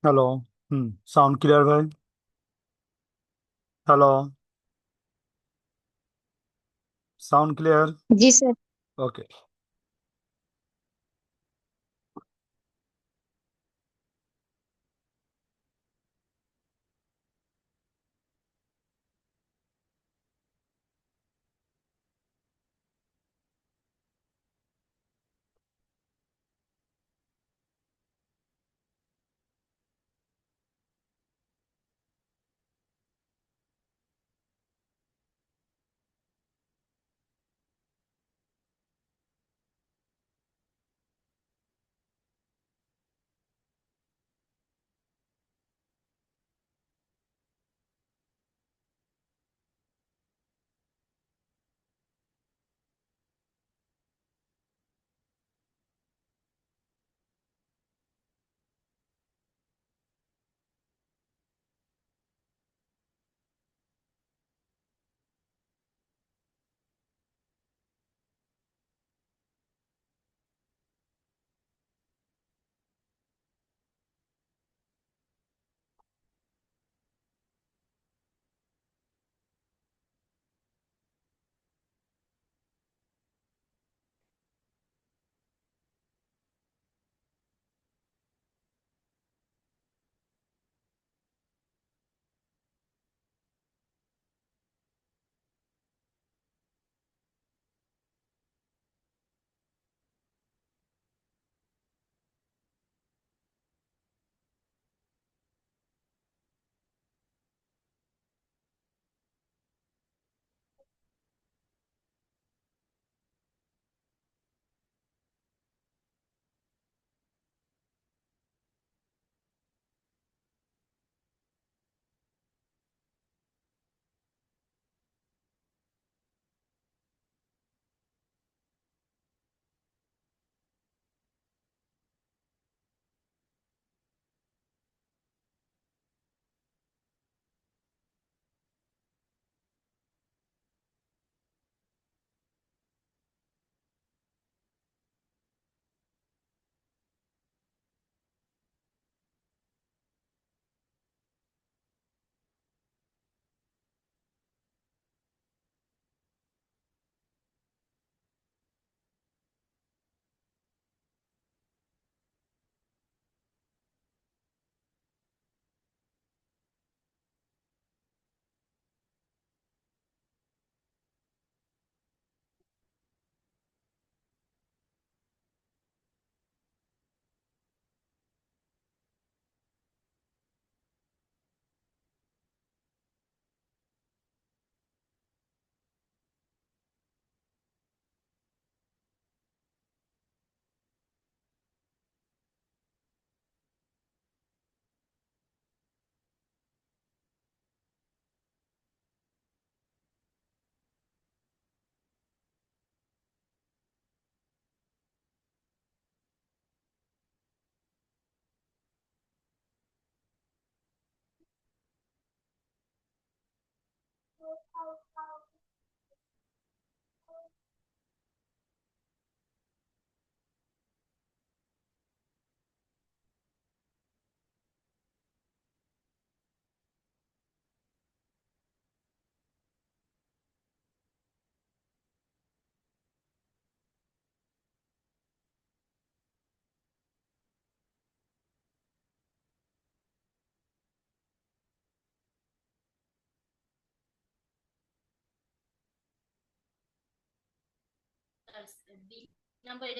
Hello. Sound clear ভাই? Hello. Sound clear? जी sir. Okay.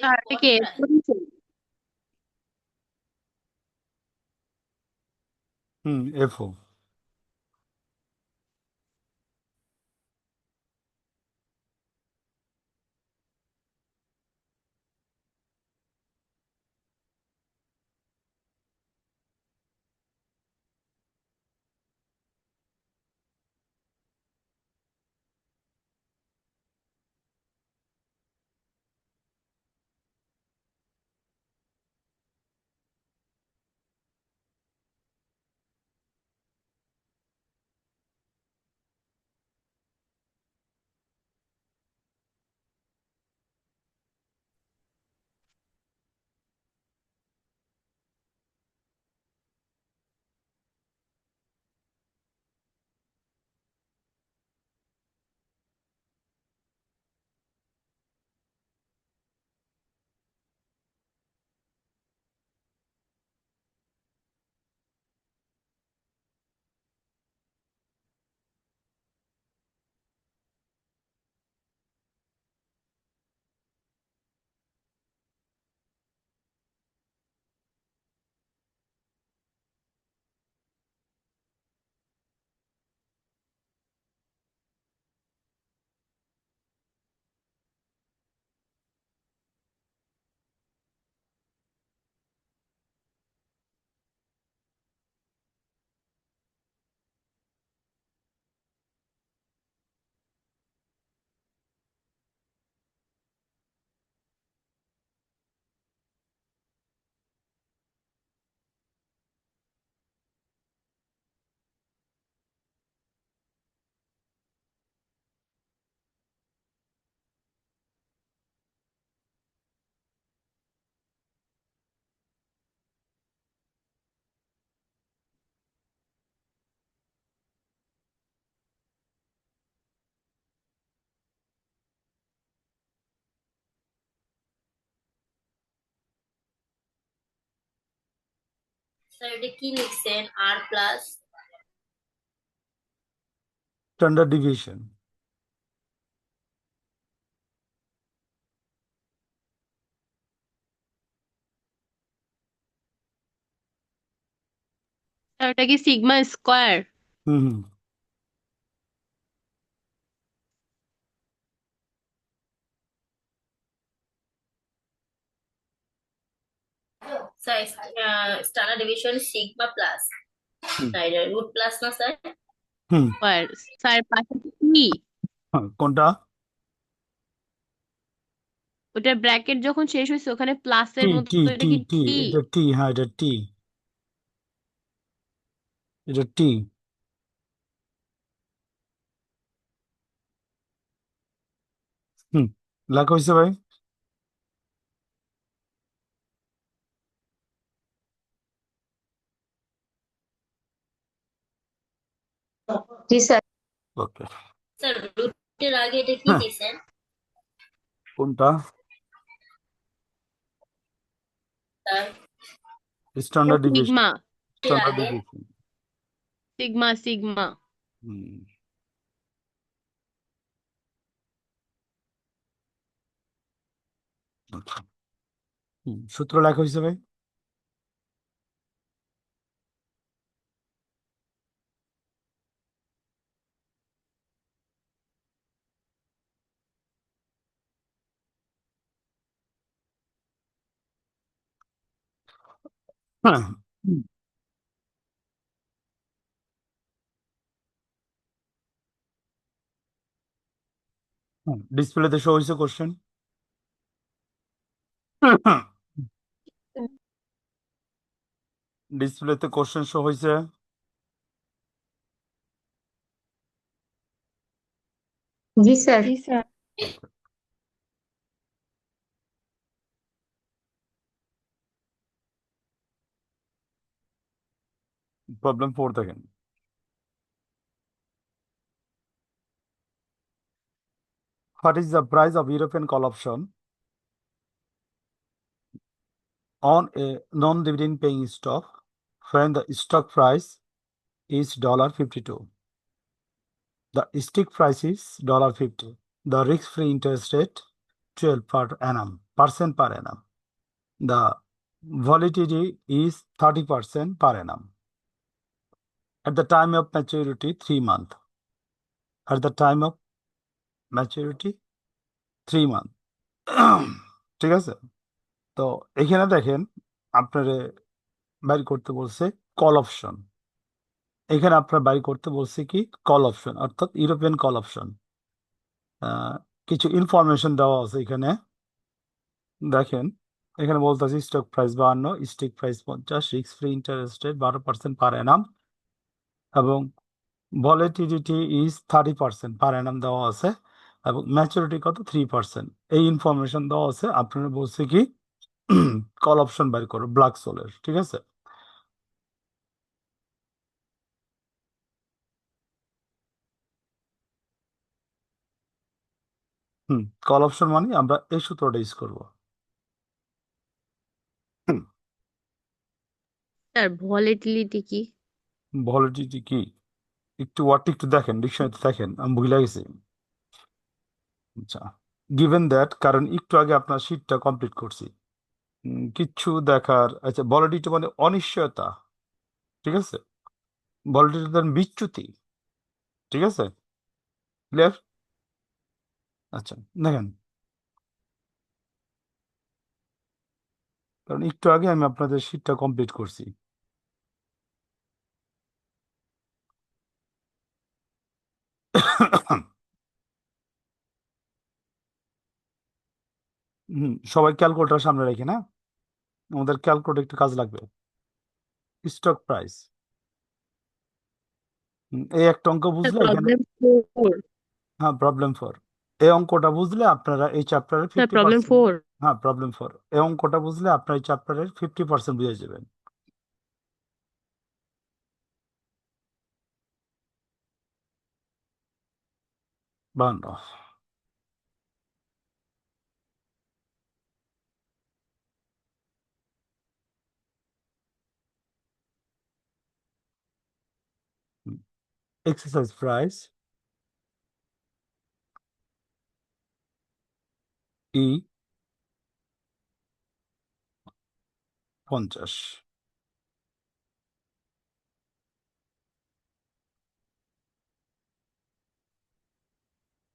আর এটা কি এফও। স্যার এটা কি লিখছেন আর প্লাস? Standard deviation. স্যার ওটা কি সিগমা স্কোয়ার? হুম হুম sir standard division sigma plus, হুম না এটা রুট প্লাস না স্যার? হুম। স্কোয়ার। স্যার পাশে কি? হ্যাঁ, কোনটা? ওটার ব্র্যাকেট যখন শেষ হয়েছে ওখানে প্লাসের টি মতো, টি এটা টি কি টি টি? এটা টি, হ্যাঁ এটা টি, এটা টি। হুম, লেখা হয়েছে ভাই। জি স্যার। ওকে। স্যার রুটের আগে এটা কি হ্যাঁ, দিছেন? কোনটা? Sir standard deviation. সিগমা। এর স্ট্যান্ডার্ড আগে ডিভিয়েশন। Sigma sigma. হুম, আচ্ছা। সূত্র লেখা হয়েছে ভাই। হ্যাঁ। ডিসপ্লেতে শো হয়েছে কোশ্চেন। ডিসপ্লেতে কোশ্চেন শো হয়েছে। জি স্যার। প্রবলেম 4 দেখেন। What is the price of European call option on a non-dividend paying stock when the stock price is $52? The stick price is $50. The risk-free interest rate 12 percent per annum. The volatility is 30% per annum. At the time of maturity, 3 months. At the time of maturity, 3 months. ঠিক আছে, তো এখানে দেখেন আপনারে বাইর করতে বলছে call option. এখানে আপনার বাইর করতে বলছে কি কল অপশন, অর্থাৎ ইউরোপিয়ান কল অপশন। কিছু ইনফরমেশন দেওয়া আছে এখানে দেখেন। এখানে বলতেছে stock price 52, stick price 50, risk free interest rate 12% পার অ্যানাম, এবং ভলিটিলিটি ইজ 30% পার অ্যানাম দেওয়া আছে, এবং ম্যাচুরিটি কত 3%। এই ইনফরমেশন দেওয়া আছে। আপনারা বলছে কি কল অপশন বাইর করো ব্ল্যাক সোলের, ঠিক আছে। কল অপশন মানে আমরা এই সূত্রটা ইউজ করবো। স্যার ভলিটিলিটি কি? ভলিডিটি কি? একটু ওয়ার্ডটি একটু দেখেন, ডিকশনারিতে দেখেন, আমি ভুলে গেছি। আচ্ছা, গিভেন দ্যাট, কারণ একটু আগে আপনার শীটটা কমপ্লিট করছি। কিচ্ছু দেখার, আচ্ছা ভলিডিটি মানে অনিশ্চয়তা, ঠিক আছে। ভলিডিটি মানে বিচ্যুতি, ঠিক আছে, ক্লিয়ার। আচ্ছা দেখেন, কারণ একটু আগে আমি আপনাদের শীটটা কমপ্লিট করছি। সবাই ক্যালকুলেটার সামনে রেখে না, আমাদের ক্যালকুলেটর একটু কাজ লাগবে। স্টক প্রাইস, এই একটা অঙ্ক স্যার বুঝলে এখানে। প্রবলেম 4। হ্যাঁ, প্রবলেম 4। এই অঙ্কটা বুঝলে আপনারা এই চ্যাপ্টারের স্যার 50%। 4। হ্যাঁ, প্রবলেম 4। এই অঙ্কটা বুঝলে আপনার এই চ্যাপ্টারের 50% বুঝে যাবেন। বান্ন। exercise price E 50,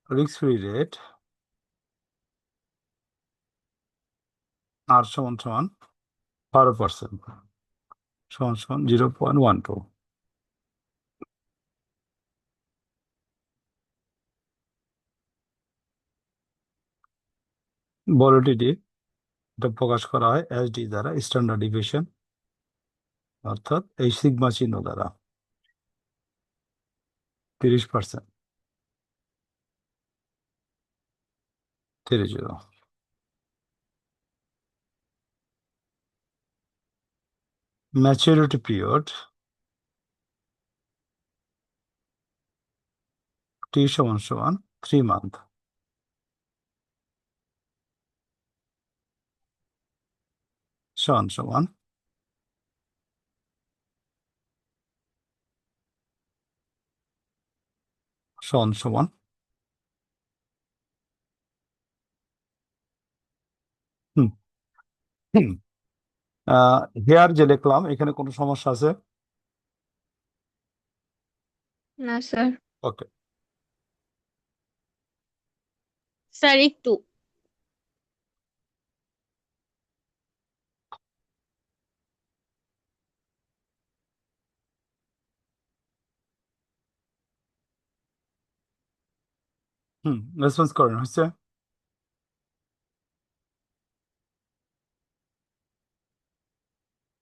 risk free rate R সমান সমান 12% সমান সমান 0.12। ভলিটিটি এটা প্রকাশ করা হয় এসডি দ্বারা, স্ট্যান্ডার্ড ডিভিয়েশন, অর্থাৎ এই সিগমা চিহ্ন দ্বারা 30%, 30। ম্যাচুরিটি পিরিয়ড টি সমান সমান 3 মান্থ সমান সমান সমান সমান হুম হুম হেয়ার যে লিখলাম এখানে কোনো সমস্যা আছে? না স্যার। ওকে, স্যার একটু। রেসপন্স করেন, হচ্ছে?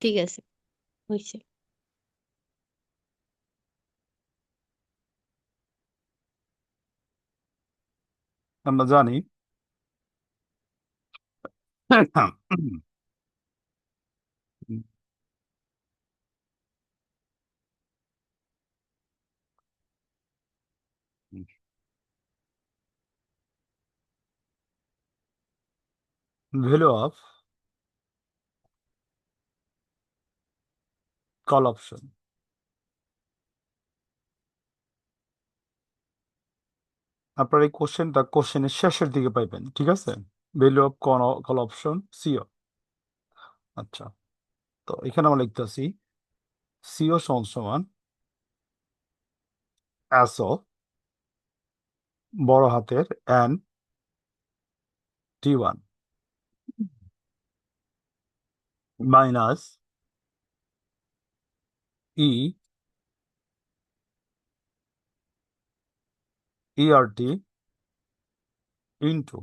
ঠিক আছে, হয়েছে। আমরা জানি ভ্যালু অফ কল অপশন। আপনার এই কোশ্চেনের শেষের দিকে পাইবেন, ঠিক আছে? ভ্যালু অফ কল অপশন সিও। আচ্ছা, তো এখানে আমরা লিখতেছি সিও সমান সমান এসও বড় হাতের N T1 minus E ERT into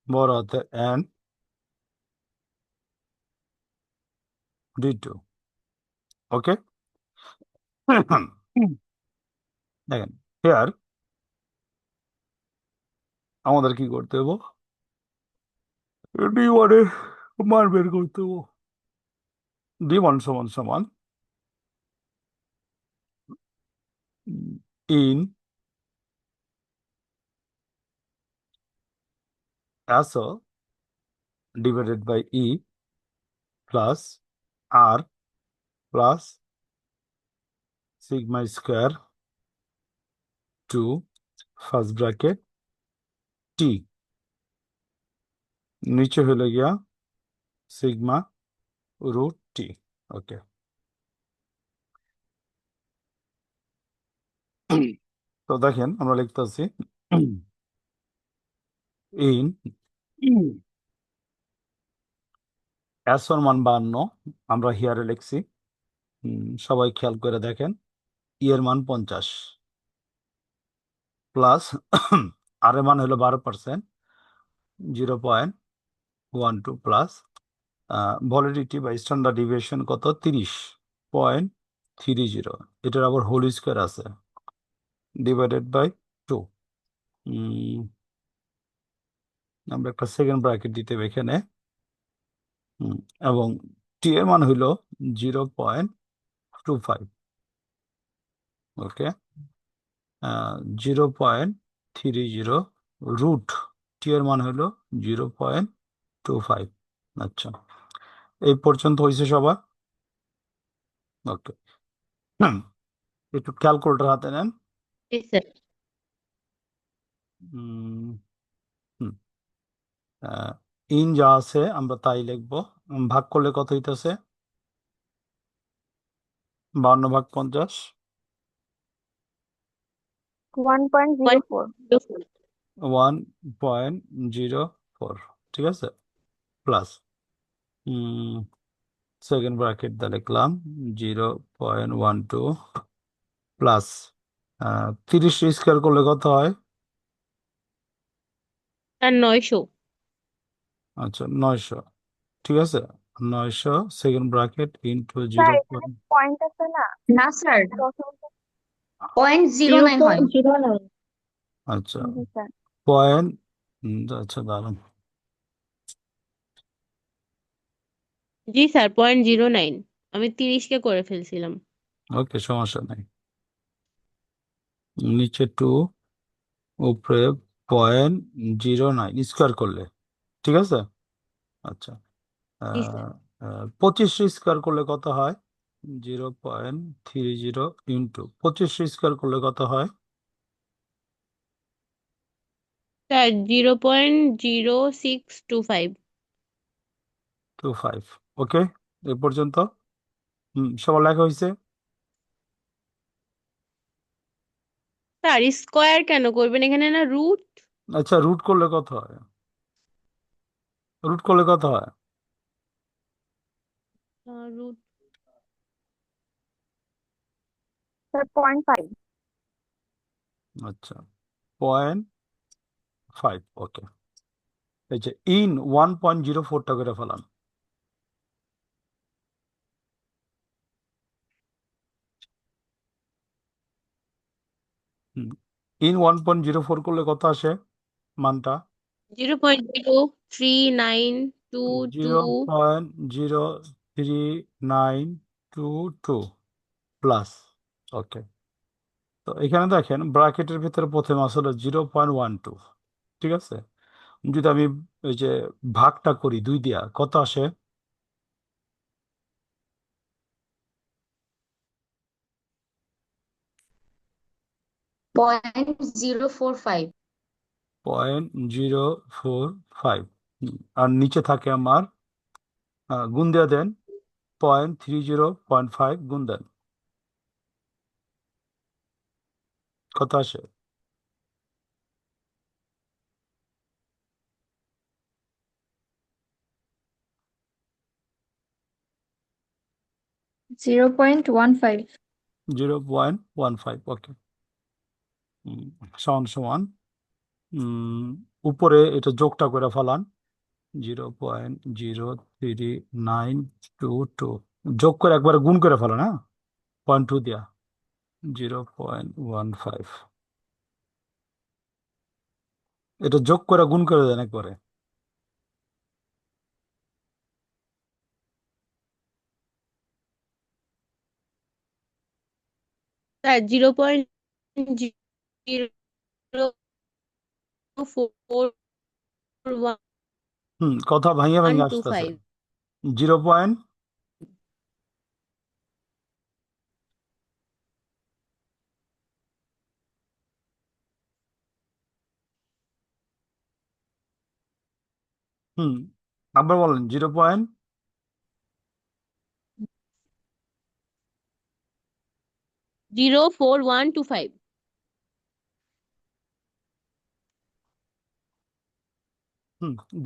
বড় হাতের এন D2। ওকে, দেখেন হেয়ার আমাদের কি করতে হবে? D1 এর মান বের করতে হবে। D1 সমান সমান in S O divided by E plus R plus sigma square two first bracket T, নিচে হলো গিয়া সিগমা রুট টি। ওকে, তো দেখেন আমরা লিখতেছি ইন এসর মান 52, আমরা হিয়ারে লিখছি। সবাই খেয়াল করে দেখেন, ই এর মান 50 প্লাস আর এর মান হলো 12%, 0.12 প্লাস ভলিডিটি বা স্ট্যান্ডার্ড ডিভিয়েশন কত? 30.30। এটার আবার হোল স্কোয়ার আছে, ডিভাইডেড বাই 2। আমরা একটা সেকেন্ড ব্র্যাকেট দিতে হবে এখানে। এবং টি এর মান হইল 0.25। ওকে, 0.30 রুট টি এর মান হলো 0.25। আচ্ছা, এই পর্যন্ত হয়েছে সবার? ওকে, একটু ক্যালকুলেটর হাতে নেন। জি স্যার। ইন যা আছে আমরা তাই লিখবো। ভাগ করলে কত হইতেছে? 52 ভাগ 50, 1.04 1.04, ঠিক আছে, প্লাস সেকেন্ড ব্র্যাকেট দিয়ে লিখলাম 0.12 প্লাস 30 স্কোয়ার করলে কত হয়? স্যার 900। আচ্ছা 900, ঠিক আছে, 900 সেকেন্ড ব্র্যাকেট ইন্টু স্যার 0. এখানে পয়েন্ট আছে না না স্যার দশমিক 0.09 হয় 0.09 আচ্ছা জি স্যার পয়েন্ট, আচ্ছা দাঁড়ান, জি স্যার 0.09, আমি 30 কে করে ফেলছিলাম। ওকে সমস্যা নাই। নিচে 2, উপরে 0.09 স্কোয়ার করলে, ঠিক আছে। আচ্ছা জি স্যার। 25 স্কোয়ার করলে কত হয়? 0.30 ইন্টু 25 স্কোয়ার করলে কত হয়? স্যার 0.0625। 25, ওকে, এ পর্যন্ত সবার লেখা হয়েছে। স্যার স্কোয়ার কেন করবেন এখানে, না রুট? আচ্ছা রুট করলে কত হয়? রুট করলে কত হয়? রুট স্যার 0.5 আচ্ছা 0.5, ওকে। এই যে ইন 1.04টা করে ফেলান। ইন 1.04 করলে কত আসে মানটা? 0.03922। 0.03922 প্লাস, ওকে। তো এখানে দেখেন ব্র্যাকেটের ভিতরে প্রথমে আসলে 0.12, ঠিক আছে। যদি আমি ওই যে ভাগটা করি 2 দিয়া, কত আসে? 0.045 0.045, আর নিচে থাকে আমার গুণ দিয়ে দেন, 0.30, 0.5 গুণ দেন, কত আসে? 0.15 0.15, ওকে। সমান সমান উপরে এটা যোগটা করে ফেলান, 0.03922 যোগ করে একবার গুণ করে ফেলান, হ্যাঁ, 0.2 দিয়া, 0.15, এটা যোগ করে গুণ করে দেন একবারে। স্যার 0.04125। কথা ভাঙিয়ে ভাঙিয়ে আসতেছে। 0. আবার বলেন 0. 0.4125।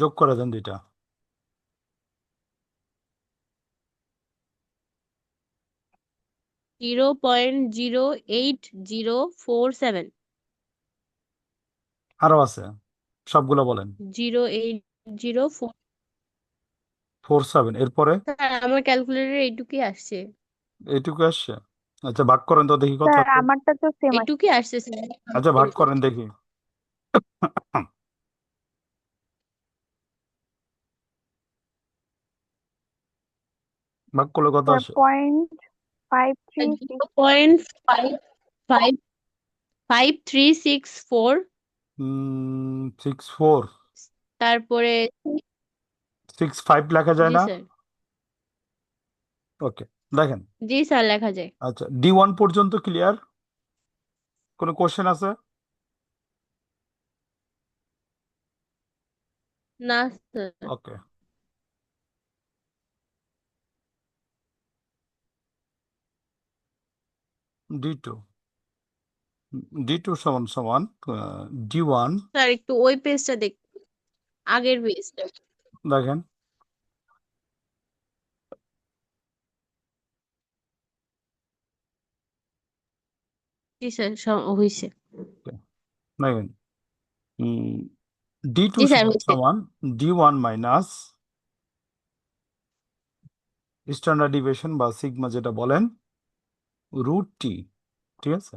যোগ করে দেন দুইটা। 0.08047। আরো আছে, সবগুলো বলেন। 0.804। 47, এরপরে স্যার আমার ক্যালকুলেটরে এইটুকুই আসছে। এইটুকু আসছে। আচ্ছা ভাগ করেন তো দেখি কত স্যার আসে। আমারটা তো সেম আছে এইটুকুই আসছে স্যার। আচ্ছা ভাগ করেন দেখি। ভাগ করলে কত স্যার আসে? 0.53 0.5364। 64, তারপরে 65 লেখা যায় জি না? স্যার। ওকে, দেখেন জি স্যার লেখা যায়। আচ্ছা D1 পর্যন্ত ক্লিয়ার? কোনো কোশ্চেন আছে? না স্যার। ওকে, D2 D2 সমান সমান D1। স্যার একটু ওই পেজটা দেখ, আগের পেজটা। দেখেন জি স্যার হয়েছে। দেখেন D2 জি স্যার সমান হয়েছে। সমান D1 মাইনাস স্ট্যান্ডার্ড ডিভিয়েশন বা সিগমা যেটা বলেন √T, ঠিক আছে?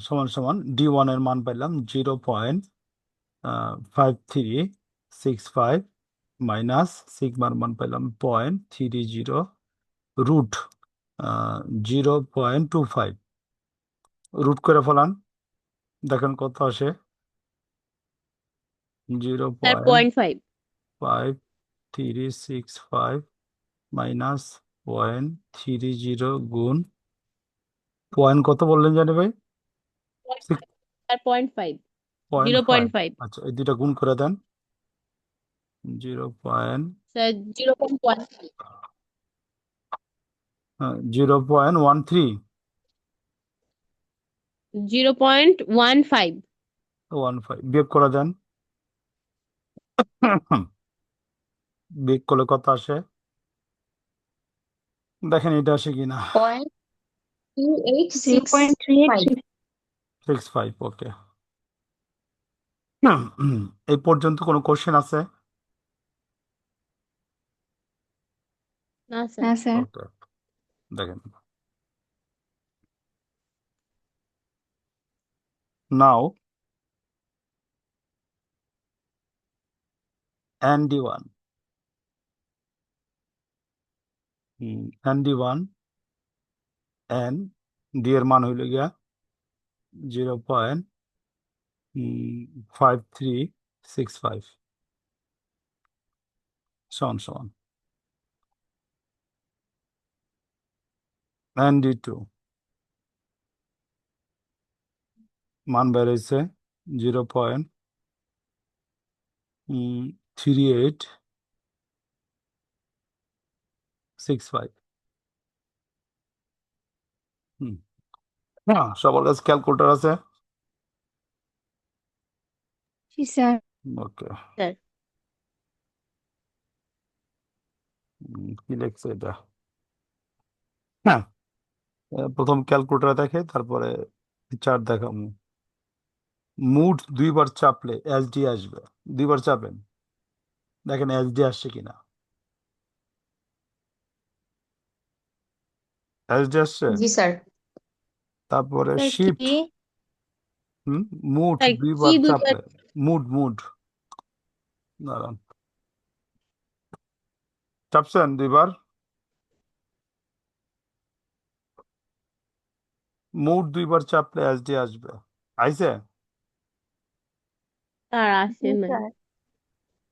সমান সমান D1 এর মান পাইলাম 0.5365 মাইনাস সিগমার মান পাইলাম 0.30 রুট 0.25 রুট করে ফেলান, দেখেন কত আসে। স্যার 0.5। 0.5365 মাইনাস 0.30 গুণ পয়েন্ট কত বললেন জানি ভাই? স্যার 0.5। 0.5। 0.5 আচ্ছা এই দুইটা গুণ করে দেন। 0. স্যার 0.1। 0.13 0.15 বিয়োগ করে দেন। বিয়োগ করলে কত আসে দেখেন, এটা আসে কিনা। 0.3865 65। ওকে, এই পর্যন্ত কোনো কোশ্চেন আছে? না স্যার। হ্যাঁ স্যার। ওকে, দেখেন নাও ND1 ND1 এন ডি এর মান হইল গিয়া 0.5365 সমান সমান ND2 মান বের হয়েছে 0.3865। হ্যাঁ, সবার কাছে ক্যালকুলেটর আছে? জি স্যার। ওকে, স্যার কি লিখছে এটা? হ্যাঁ, প্রথম ক্যালকুলেটর দেখে তারপরে চার্ট দেখাম। মুড দুইবার চাপলে এসডি আসবে, দুইবার চাপেন দেখেন এসডি আসছে কিনা। এসডি আসছে, জি স্যার। তারপরে স্যার শিফট কি? মুড স্যার কি দুইবার দুইবার? চাপলে মুড দাঁড়ান, চাপছেন দুইবার, মুড দুইবার চাপলে এসডি আসবে। আইছে? স্যার আসে জি নাই। স্যার।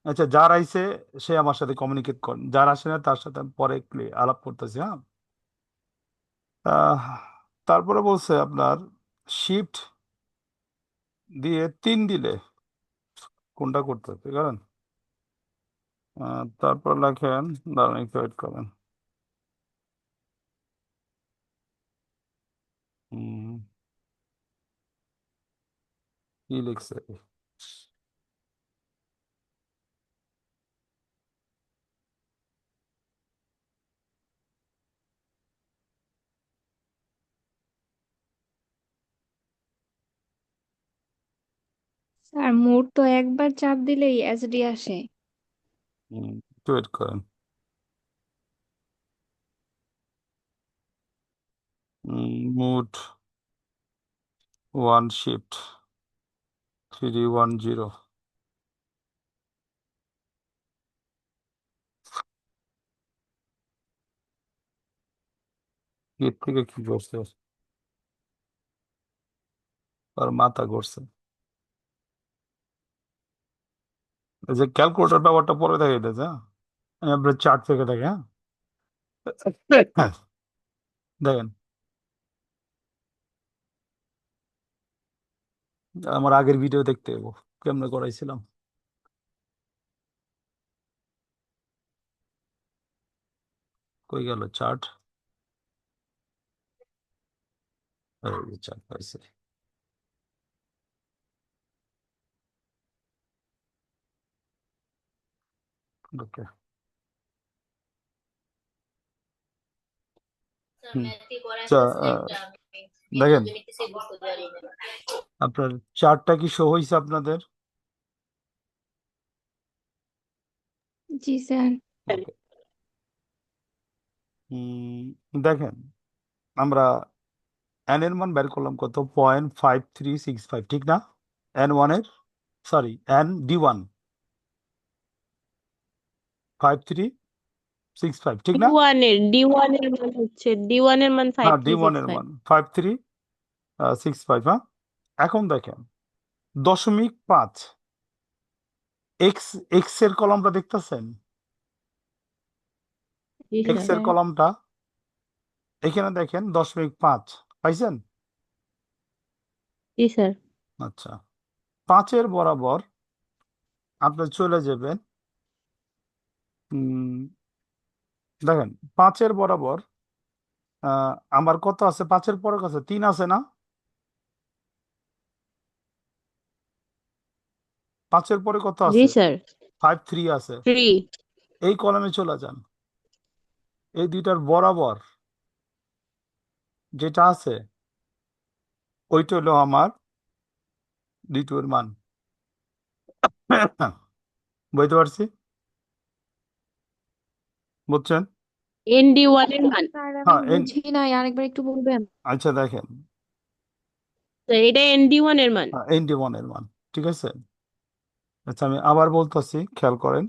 আচ্ছা যার আইছে সে আমার সাথে কমিউনিকেট করেন, যার আসে না তার সাথে আমি পরে আলাপ করতেছি। হ্যাঁ, আহ, তারপরে বলছে আপনার শিফট দিয়ে 3 দিলে কোনটা করতে হচ্ছে কারণ তারপর লেখেন, দাঁড়ান একটু ওয়েট করেন। হুম, কি লিখছে? স্যার মোট তো একবার চাপ দিলেই এসডি আসে। একটু ওয়েট করেন। মুড 1 শিফট 310 এর থেকে কি করছে, আর মাথা ঘুরছে। এই যে ক্যালকুলেটর ব্যাপারটা পরে দেখে দিতেছে। হ্যাঁ, আমি আপনার চার্ট থেকে দেখে। হ্যাঁ, দেখেন আমার আগের ভিডিও দেখতে হবো কেমনে করাইছিলাম। কই গেল চার্ট? চার্ট পাইছে। ওকে স্যার হুম ম্যাথে করা চা- অ্যাসাইনমেন্টটা আমি ভিডিও দেখেন নিতেছি বুঝতে পারি না। আপনার চার্টটা কি শো হয়েছে আপনাদের? জি স্যার। ওকে দেখেন আমরা এন এর মান বের করলাম কত, 0.5365, ঠিক না? N1 এর, সরি ND1 5365, ঠিক না? D1 এর মান হচ্ছে D1 এর মান হ্যাঁ D1 এর 5365। মান 5365। হ্যাঁ এখন দেখেন 0.5 এক্স, এক্স এর কলমটা দেখতেছেন? জি এক্স স্যার। এর কলমটা এখানে দেখেন 0.5 পাইছেন? জি স্যার। আচ্ছা 5-এর বরাবর আপনি চলে যাবেন। দেখেন 5-এর বরাবর আমার কত আছে? 5-এর পরে কাছে 3 আছে না? 5-এর পরে কত জি আছে? স্যার। 53 আছে। 3। এই কলমে চলে যান, এই দুইটার বরাবর যেটা আছে ওইটা হলো আমার D2 এর মান। বুঝতে পারছি? বুঝছেন? ND1 এর মান। স্যার আমি হ্যাঁ বুঝি নাই, আরেকবার একটু বলবেন? আচ্ছা দেখেন তো এটা ND1 এর মান। ND1 এর মান, ঠিক আছে? আচ্ছা আমি আবার বলতেছি, খেয়াল করেন।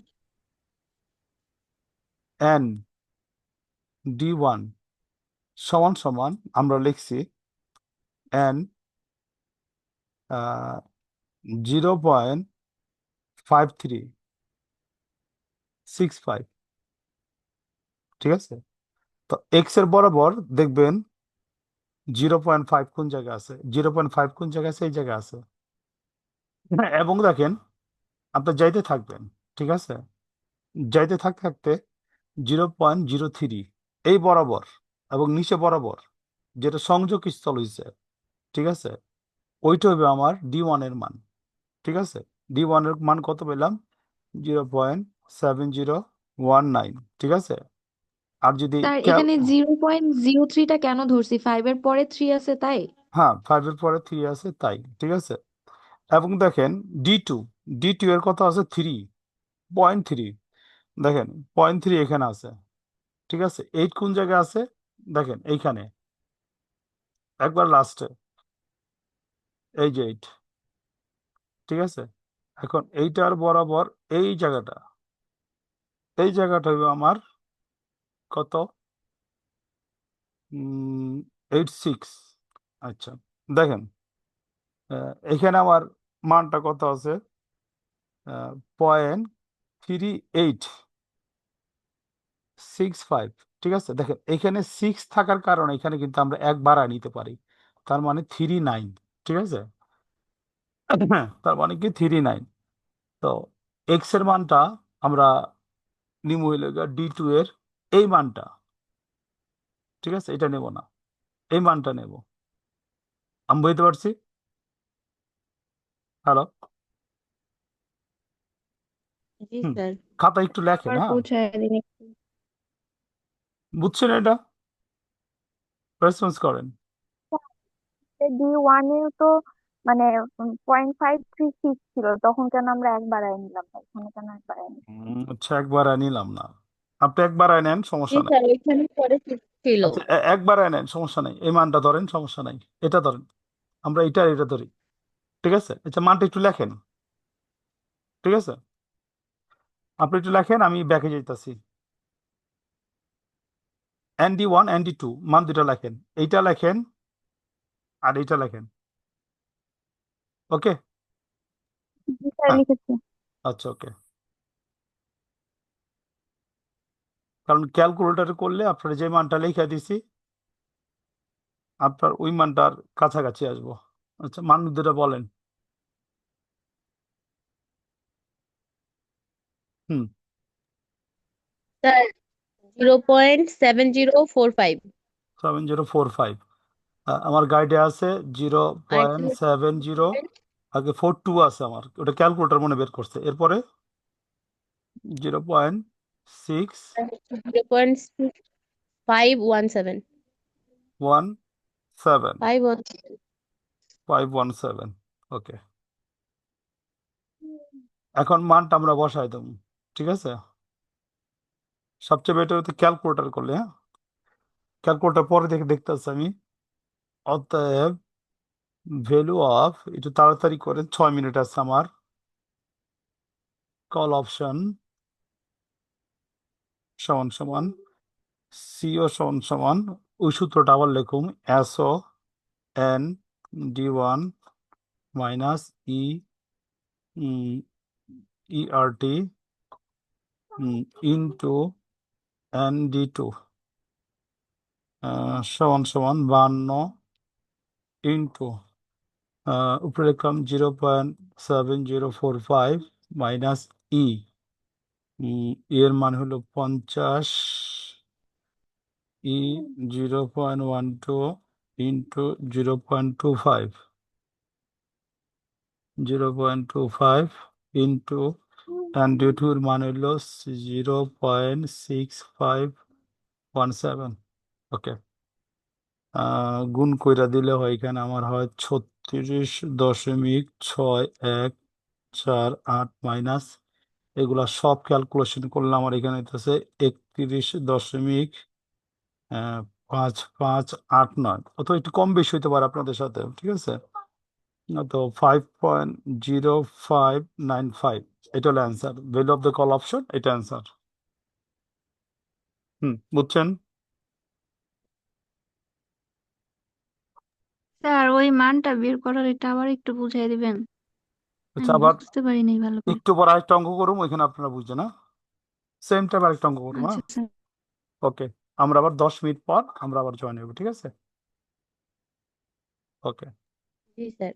ND1 সমান সমান আমরা লিখছি N 0.5365, ঠিক আছে? তো এক্স এর বরাবর দেখবেন 0.5 কোন জায়গায় আছে, 0.5 কোন জায়গায় আছে, এই জায়গায় আছে। হ্যাঁ, এবং দেখেন আপনার যাইতে থাকবেন, ঠিক আছে? যাইতে থাকতে থাকতে 0.03 এই বরাবর এবং নিচে বরাবর যেটা সংযোগ স্থল হয়েছে, ঠিক আছে? ওইটা হবে আমার D1 এর মান, ঠিক আছে? D1 এর মান কত পেলাম? 0.7019, ঠিক আছে? আর যদি স্যার এখানে 0.03টা কেন ধরছি? 5-এর পরে 3 আছে তাই? হ্যাঁ 5-এর পরে 3 আছে তাই, ঠিক আছে? এবং দেখেন D2, D2 এর কত আছে? 3.3। দেখেন 0.3 এখানে আছে, ঠিক আছে? 8 কোন জায়গায় আছে? দেখেন এইখানে একবার লাস্টে, এই যে 8, ঠিক আছে? এখন এইটার বরাবর এই জায়গাটা, এই জায়গাটা হবে আমার কত? 86। আচ্ছা দেখেন এখানে আমার মানটা কত আছে? 0.3865, ঠিক আছে? দেখেন এখানে 6 থাকার কারণে এখানে কিন্তু আমরা 1 বাড়ায় নিতে পারি, তার মানে 39, ঠিক আছে? তার মানে কি 39। তো এক্স এর মানটা আমরা নিব হইলে D2 এর এই মানটা, ঠিক আছে? এটা নেব না, এই মানটা নেব। আমি বুঝতে পারছি? হ্যালো? জি হুম স্যার। খাতা একটু লেখেন, আবার হ্যাঁ? বুঝায় দিন একটু। বুঝছেন এটা? রেসপন্স করেন। D1 এও তো মানে 0.536 ছিল, তখন কেন আমরা এক বাড়ায় নিলাম না? এখানে কেন এক বাড়ায় নিলাম? আচ্ছা একবার নিলাম না, আপনি একবার নেন, জি সমস্যা নাই। স্যার, ওইখানে পরে 6 ছিল। আচ্ছা একবার নেন, সমস্যা নাই, এই মানটা ধরেন, সমস্যা নাই, এটা ধরেন, আমরা এটা ধরি, ঠিক আছে? আচ্ছা মানটা একটু লেখেন, ঠিক আছে? আপনি একটু লেখেন, আমি ব্যাকে যাইতাছি। ND1 ND2 মান দুটা লেখেন, এইটা লেখেন আর এইটা লেখেন, ওকে? জি, স্যার হ্যাঁ লিখেছি। আচ্ছা ওকে। কারণ ক্যালকুলেটরে করলে আপনার যে মানটা লিখে দিছি আপনার ওই মানটার কাছাকাছি আসবো। আচ্ছা, মান দুটো বলেন। হুম, স্যার 0.7045 7045। আমার গাইডে আছে আর 0.70, আগে 42 আছে আমার, ওটা ক্যালকুলেটর মনে বের করছে। এরপরে 0.617। 0.517 517। ওকে, এখন মানটা আমরা বসাই দেবো, ঠিক আছে? সবচেয়ে বেটার হতে ক্যালকুলেটর করলে, হ্যাঁ ক্যালকুলেটর পরে দেখতে আসছি আমি। অতএব ভ্যালু অফ, একটু তাড়াতাড়ি করে, 6 মিনিট আছে আমার। কল অপশন সমান সমান সিও সমান সমান, ওই সূত্রটা আবার লিখুন, S O N D one minus E R T into N D two সমান সমান 52 ইন্টু উপরে লিখলাম 0.7045 মাইনাস এর মান হলো 50, 0.12 ইন্টু 0.25, 0.25 ইন্টু এর মান হলো 0.6517। ওকে, গুণ কইরা দিলে হয়, এখানে আমার হয় 36.614 মাইনাস, এগুলা সব ক্যালকুলেশন করলে আমার এখানে হইতেছে 31.5589, অথবা একটু কম বেশি হইতে পারে আপনাদের সাথে, ঠিক আছে? তো 5.0595, এটা হলো answer. Value of the call option, এটা অ্যান্সার। বুঝছেন? স্যার ওই মানটা বের করার এটা আবার একটু বুঝাই দিবেন, আচ্ছা, আমি আবার বুঝতে পারি নাই ভালো করে। একটু পর আরেকটা অঙ্ক করুম, ওইখানে আপনারা বুঝছেন না, সেম টাইম আরেকটা অঙ্ক করুম, আচ্ছা হ্যাঁ? স্যার। ওকে, আমরা আবার 10 মিনিট পর আমরা আবার জয়েন হবো, ঠিক আছে? ওকে। জি স্যার।